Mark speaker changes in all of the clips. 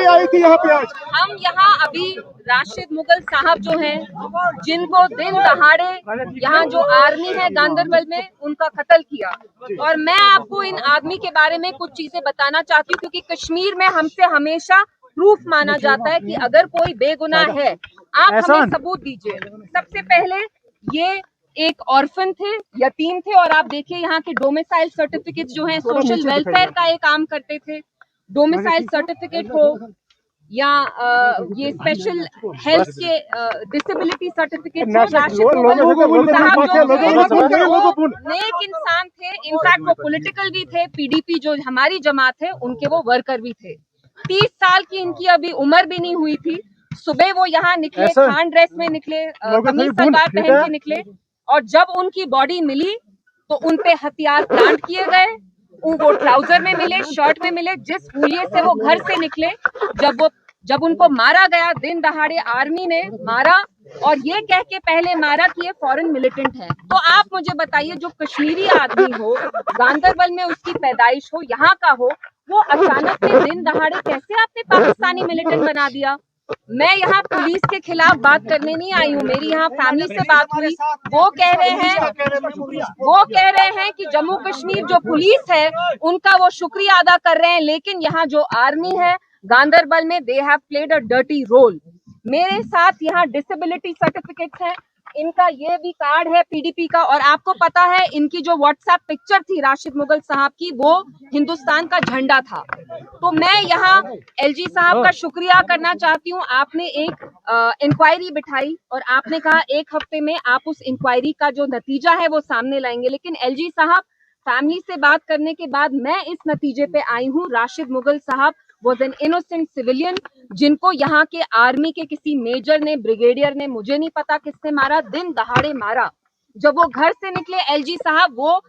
Speaker 1: लिए आई थी यहाँ पे आज?
Speaker 2: हम यहाँ अभी राशिद मुगल साहब जो हैं, जिनको दिन दहाड़े यहाँ जो आर्मी है गांदरबल में उनका कत्ल किया, और मैं आपको इन आदमी के बारे में कुछ चीजें बताना चाहती हूँ, क्योंकि कश्मीर में हमसे हमेशा प्रूफ माना जाता है कि अगर कोई बेगुनाह है आप हमें सबूत दीजिए। सबसे पहले ये एक ऑर्फन थे, यतीम थे, और आप देखिए यहाँ के डोमिसाइल सर्टिफिकेट जो हैं, सोशल वेलफेयर का एक काम करते थे। डोमिसाइल सर्टिफिकेट हो या ये स्पेशल हेल्थ के डिसेबिलिटी सर्टिफिकेट हो, राशिद मुगल साहब जो नेक इंसान थे, इनफैक्ट वो पॉलिटिकल भी थे, पीडीपी जो हमारी जमात है उनके वो वर्कर भी थे। 30 साल की इनकी अभी उम्र भी नहीं हुई थी। सुबह वो यहाँ निकले, खान ड्रेस में निकले, कमीज सलवार पहन के निकले, और जब उनकी बॉडी मिली तो उनपे हथियार प्लांट किए गए। वो ट्राउजर में मिले, शर्ट में मिले, जिस हुलिये से वो घर से निकले, जब उनको मारा गया दिन दहाड़े आर्मी ने मारा, और ये कह के पहले मारा कि ये फॉरेन मिलिटेंट है। तो आप मुझे बताइए, जो कश्मीरी आदमी हो, गांदरबल में उसकी पैदाइश हो, यहाँ का हो, वो अचानक से दिन दहाड़े कैसे आपने पाकिस्तानी मिलिटेंट बना दिया? मैं यहाँ पुलिस के खिलाफ बात करने नहीं आई हूँ, मेरी यहाँ फैमिली से बात हुई। वो कह रहे हैं कि जम्मू कश्मीर जो पुलिस है उनका वो शुक्रिया अदा कर रहे हैं, लेकिन यहाँ जो आर्मी है गांदरबल में, they have played a dirty role. मेरे साथ यहाँ डिसेबिलिटी सर्टिफिकेट है, इनका ये भी कार्ड है पीडीपी का, और आपको पता है इनकी जो व्हाट्सएप पिक्चर थी राशिद मुगल साहब की, वो हिंदुस्तान का झंडा था। तो मैं यहाँ एलजी साहब का शुक्रिया करना चाहती हूँ। आपने एक इंक्वायरी बिठाई और आपने कहा 1 हफ्ते में आप उस इंक्वायरी का जो नतीजा है वो सामने लाएंगे, लेकिन एलजी साहब, फैमिली से बात करने के बाद मैं इस नतीजे पे आई हूँ, राशिद मुगल साहब वॉज एन इनोसेंट सिविलियन, जिनको यहाँ के आर्मी के किसी मेजर ने, ब्रिगेडियर ने, मुझे नहीं पता किसने मारा, दिन दहाड़े मारा। जब वो घर से निकले एलजी साहब, वो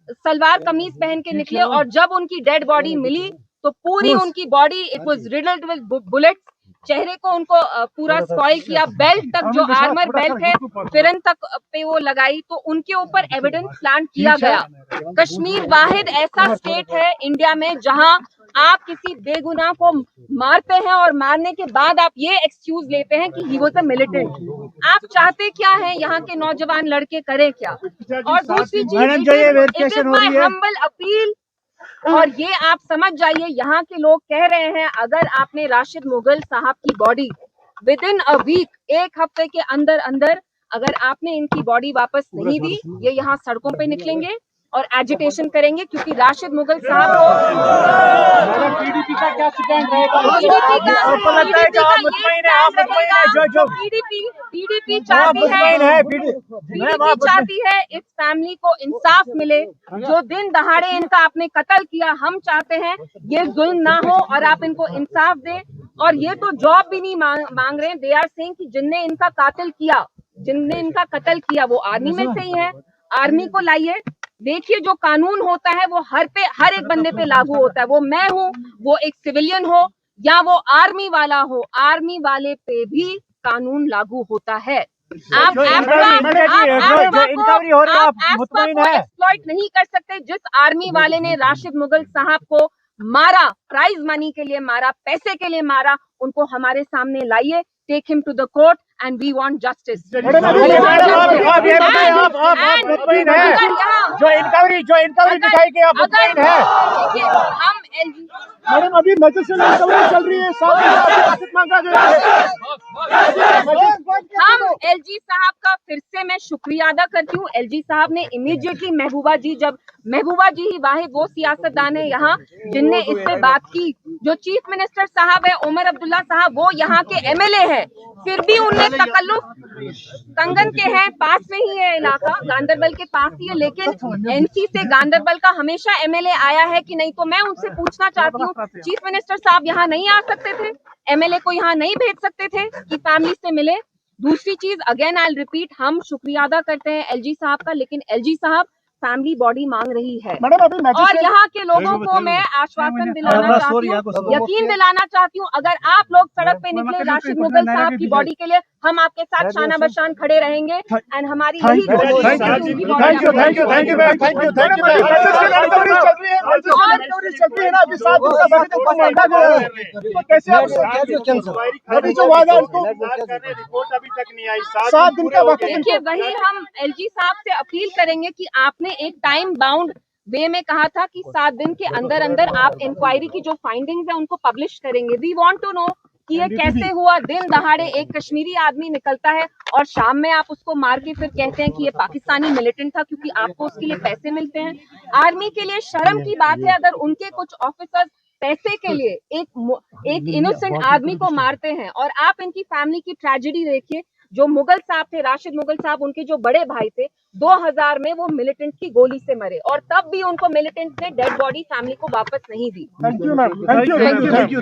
Speaker 2: सलवार कमीज पहन के निकले, और जब उनकी डेड बॉडी मिली तो पूरी उनकी body it was riddled with bullets. चेहरे को उनको पूरा स्पॉइल किया, बेल्ट तक जो आर्मर बेल्ट है फिरन तक पे वो लगाई, तो उनके ऊपर एविडेंस प्लांट किया गया। कश्मीर वाहिद ऐसा स्टेट है इंडिया में जहां आप किसी बेगुनाह को मारते हैं और मारने के बाद आप ये एक्सक्यूज लेते हैं कि ही वाज अ मिलिटेंट। आप चाहते क्या हैं? यहाँ के नौजवान लड़के करें क्या? और दूसरी चीज, it is my humble appeal, और ये आप समझ जाइए, यहाँ के लोग कह रहे हैं अगर आपने राशिद मुगल साहब की body within a week, 1 हफ्ते के अंदर अंदर अगर आपने इनकी बॉडी वापस नहीं दी, ये यहाँ सड़कों पे निकलेंगे और एजिटेशन करेंगे, क्योंकि राशिद मुगल साहब को
Speaker 1: पीडीपी का क्या स्टैंड रहेगा?
Speaker 2: पीडीपी चाहती है इस फैमिली को इंसाफ मिले। जो दिन दहाड़े इनका आपने कत्ल किया, हम चाहते हैं ये जुल्म ना हो और आप इनको इंसाफ दें। और ये तो जॉब भी नहीं मांग रहे हैं, दे आर सेइंग कि जिनने इनका कत्ल किया वो आर्मी में से ही है, आर्मी को लाइए। देखिए, जो कानून होता है वो हर एक बंदे पे लागू होता है, वो मैं हूँ, वो एक सिविलियन हो या वो आर्मी वाला हो, आर्मी वाले पे भी कानून लागू होता है। आप एक्सप्लॉइट नहीं कर सकते। जिस आर्मी वाले ने राशिद मुगल साहब को मारा, प्राइज मनी के लिए मारा, पैसे के लिए मारा, उनको हमारे सामने लाइए, take him to the court and we want justice.
Speaker 1: जो इंक्वायरी दिखाई गई, आप मुतमईन है?
Speaker 2: हम एलजी
Speaker 1: मैडम, अभी मजिस्ट्रेट इंक्वायरी चल रही है, मांगा गया है।
Speaker 2: हम एलजी साहब का फिर से मैं शुक्रिया अदा करती हूँ। एलजी साहब ने इमीडिएटली महबूबा जी ही वाहिद वो सियासतदान है यहाँ जिनने इस पे बात की। जो चीफ मिनिस्टर साहब है उमर अब्दुल्ला साहब, वो यहाँ के एमएलए है, फिर भी उनने तकल्लुफ, कंगन के हैं, पास में ही है इलाका, गांदरबल के पास ही है, लेकिन एनसी से गांदरबल का हमेशा एमएलए आया है कि नहीं? तो मैं उनसे पूछना चाहती हूँ, चीफ मिनिस्टर साहब यहाँ नहीं आ सकते थे? एमएलए को यहाँ नहीं भेज सकते थे कि फैमिली से मिले? दूसरी चीज, अगेन आई रिपीट, हम शुक्रिया अदा करते हैं एलजी साहब का, लेकिन एलजी साहब फैमिली बॉडी मांग रही है। और यहाँ के लोगों को मैं आश्वासन दिलाना चाहती हूँ, यकीन दिलाना चाहती हूँ, अगर आप लोग सड़क पे निकले राशिद मुगल साहब की बॉडी के लिए, हम आपके साथ शाना बशान खड़े रहेंगे एंड हमारी यही
Speaker 1: thank you ma'am, thank you चल रही है ना, अभी 7 दिन का वक्त तो मांगा गया है, तो कैसे आप अभी जो वादा है उसको
Speaker 3: रिपोर्ट अभी तक नहीं आई,
Speaker 1: 7 दिन का वक्त
Speaker 2: देखिए, वही हम एलजी साहब से अपील करेंगे कि आपने एक टाइम बाउंड वे में कहा था कि 7 दिन के अंदर अंदर आप इंक्वायरी की जो फाइंडिंग्स है उनको पब्लिश करेंगे। वी वांट टू नो कि ये कैसे हुआ। दिन दहाड़े एक कश्मीरी आदमी निकलता है और शाम में आप उसको मार के फिर कहते हैं कि ये पाकिस्तानी मिलिटेंट था, क्योंकि आपको उसके लिए पैसे मिलते हैं। आर्मी के लिए शर्म की बात है अगर उनके कुछ ऑफिसर्स पैसे के लिए एक इनोसेंट आदमी को मारते हैं। और आप इनकी फैमिली की ट्रेजेडी देखिए, जो मुगल साहब थे, राशिद मुगल साहब, उनके जो बड़े भाई थे, 2000 में वो मिलिटेंट की गोली से मरे और तब भी उनको मिलिटेंट ने डेड बॉडी फैमिली को वापस नहीं दी।
Speaker 1: Thank you ma'am, thank you.